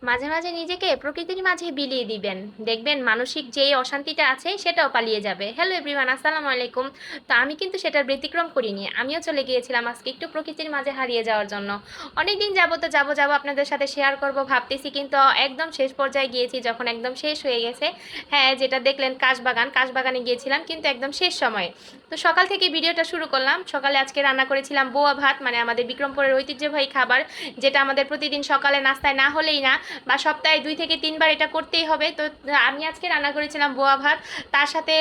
মাঝে মাঝে নিজেকে প্রকৃতির মাঝে বিলিয়ে দিবেন, দেখবেন মানসিক যেই অশান্তিটা আছে সেটাও পালিয়ে যাবে। হ্যালো এভরিওয়ান, আসসালামু আলাইকুম। তো আমি কিন্তু সেটার ব্যতিক্রম করিনি, আমিও চলে গিয়েছিলাম আজকে একটু প্রকৃতির মাঝে হারিয়ে যাওয়ার জন্য। অনেকদিন যাবো তো যাবো যাবো আপনাদের সাথে শেয়ার করব ভাবতেছি, কিন্তু একদম শেষ পর্যায়ে গিয়েছি যখন একদম শেষ হয়ে গেছে। হ্যাঁ, যেটা দেখলেন কাশবাগান, কাশবাগানে গিয়েছিলাম কিন্তু একদম শেষ সময়ে। তো সকাল থেকে ভিডিওটা শুরু করলাম। সকালে আজকে রান্না করেছিলাম বোয়া ভাত, মানে আমাদের বিক্রমপুরের ঐতিহ্যবাহী খাবার, যেটা আমাদের প্রতিদিন সকালে নাস্তায় না হলেই না, বা সপ্তাহে 2 থেকে 3 বার এটা করতেই হবে। তো আমি আজকে রান্না করেছিলাম বোয়া ভাত, তার সাথে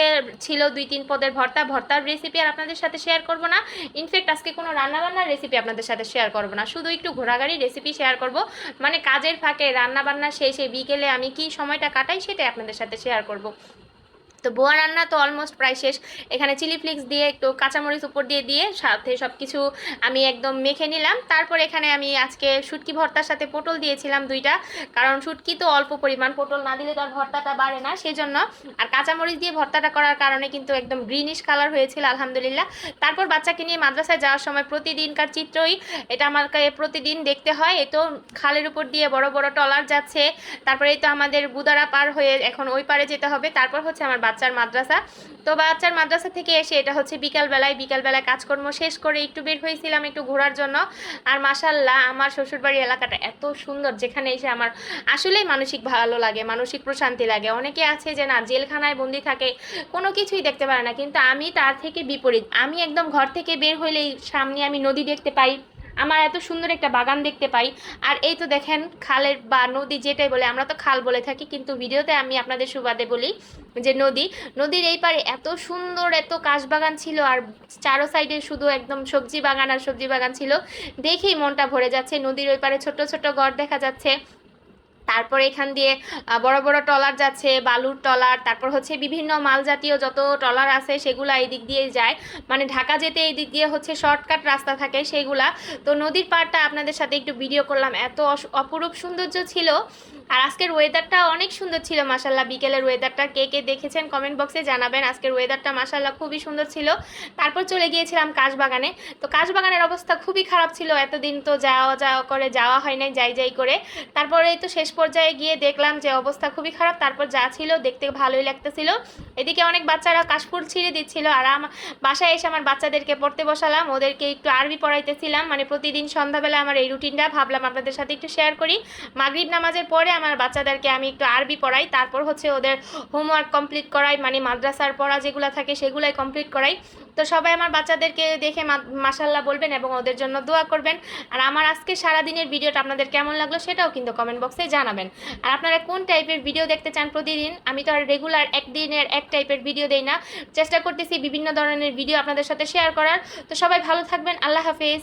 ছিল 2-3 পদের ভর্তা। ভর্তার রেসিপি আর আপনাদের সাথে শেয়ার করব না। ইনফ্যাক্ট আজকে কোনো রান্নাবান্নার রেসিপি আপনাদের সাথে শেয়ার করব না, শুধু একটু ঘোরাঘুরির রেসিপি শেয়ার করব। মানে কাজের ফাঁকে রান্নাবান্না শেষে বিকেলে আমি কি সময়টা কাটাই সেটাই আপনাদের সাথে শেয়ার করব। তো বোয়া রান্না তো অলমোস্ট প্রায় শেষ। এখানে চিলি ফ্লেক্স দিয়ে একটু কাঁচামরিচ উপর দিয়ে দিয়ে সাথে সব কিছু আমি একদম মেখে নিলাম। তারপর এখানে আমি আজকে শুটকি ভর্তার সাথে পটল দিয়েছিলাম 2টা, কারণ শুটকি তো অল্প পরিমাণ, পটল না দিলে তো আর ভর্তাটা বাড়ে না, সেই জন্য। আর কাঁচামরিচ দিয়ে ভর্তাটা করার কারণে কিন্তু একদম গ্রিনিশ কালার হয়েছিল আলহামদুলিল্লাহ। তারপর বাচ্চাকে নিয়ে মাদ্রাসায় যাওয়ার সময় প্রতিদিনকার চিত্রই এটা আমাকে প্রতিদিন দেখতে হয়। এই তো খালের উপর দিয়ে বড় বড় ট্রলার যাচ্ছে, তারপরে এই তো আমাদের গুদারা পার হয়ে এখন ওই পারে যেতে হবে, তারপর হচ্ছে আমার বাচ্চার মাদ্রাসা। তো বাচ্চার মাদ্রাসা থেকে এসে এটা হচ্ছে বিকালবেলায়, বিকালবেলায় কাজকর্ম শেষ করে একটু বের হয়েছিলাম একটু ঘোরার জন্য। আর মাশাল্লাহ আমার শ্বশুরবাড়ির এলাকাটা এত সুন্দর, যেখানে এসে আমার আসলেই মানসিক ভালো লাগে, মানসিক প্রশান্তি লাগে। অনেকে আছে যে না, জেলখানায় বন্দি থাকে, কোনো কিছুই দেখতে পারে না, কিন্তু আমি তার থেকে বিপরীত। আমি একদম ঘর থেকে বের হইলেই সামনে আমি নদী দেখতে পাই, আমার এত সুন্দর একটা বাগান দেখতে পাই। আর এই তো দেখেন খালের বা নদী যেটাই বলে, আমরা তো খাল বলে থাকি, কিন্তু ভিডিওতে আমি আপনাদের সুবাদে বলি যে নদী। নদীর এই পারে এত সুন্দর এত কাশবাগান ছিল, আর চারো সাইডে শুধু একদম সবজি বাগান আর সবজি বাগান ছিল, দেখেই মনটা ভরে যাচ্ছে। নদীর ওই পারে ছোট ছোট ঘর দেখা যাচ্ছে। তারপর এখান দিয়ে বড় বড় ট্রলার যাচ্ছে, বালুর ট্রলার, তারপর হচ্ছে বিভিন্ন মাল জাতীয় যত ট্রলার আছে সেগুলা এই দিক দিয়ে যায়, মানে ঢাকা যেতে এই দিক দিয়ে হচ্ছে শর্টকাট রাস্তা থাকে সেইগুলা। তো নদীর পাড়টা আপনাদের সাথে একটু ভিডিও করলাম, এত অপরূপ সৌন্দর্য ছিল। আর আজকের ওয়েদারটা অনেক সুন্দর ছিল মাসাল্লাহ। বিকেলের ওয়েদারটা কে কে দেখেছেন কমেন্ট বক্সে জানাবেন। আজকের ওয়েদারটা মাসাল্লাহ খুবই সুন্দর ছিল। তারপর চলে গিয়েছিলাম কাশবাগানে। তো কাশবাগানের অবস্থা খুবই খারাপ ছিল, এতদিন তো যাওয়া যাওয়া করে যাওয়া হয় নাই, যাই যাই করে। তারপরে তো শেষ পর্যায়ে গিয়ে দেখলাম যে অবস্থা খুবই খারাপ, তারপর যা ছিল দেখতে ভালোই লাগতেছিল। এদিকে অনেক বাচ্চারা কাশফুল ছিঁড়ে দিচ্ছিল, আর বাসায় এসে আমার বাচ্চাদেরকে পড়তে বসালাম, ওদেরকে একটু আরবি পড়াইতেছিলাম। মানে প্রতিদিন সন্ধ্যাবেলা আমার এই রুটিনটা ভাবলাম আপনাদের সাথে একটু শেয়ার করি। মাগরিব নামাজের পরে আমার বাচ্চাদেরকে আমি একটু আরবি পড়াই, তারপর হচ্ছে ওদের হোমওয়ার্ক কমপ্লিট করাই, মানে মাদ্রাসার পড়া যেগুলো থাকে সেগুলাই কমপ্লিট করাই। তো সবাই আমার বাচ্চাদেরকে দেখে মাশাল্লাহ বলবেন এবং ওদের জন্য দোয়া করবেন। আর আমার আজকে সারাদিনের ভিডিওটা আপনাদের কেমন লাগলো সেটাও কিন্তু কমেন্ট বক্সে জানাবেন। আর আপনারা কোন টাইপের ভিডিও দেখতে চান প্রতিদিন, আমি তো আর রেগুলার একদিনের এক টাইপের ভিডিও দেই না, চেষ্টা করতেছি বিভিন্ন ধরনের ভিডিও আপনাদের সাথে শেয়ার করার। তো সবাই ভালো থাকবেন, আল্লাহ হাফেজ।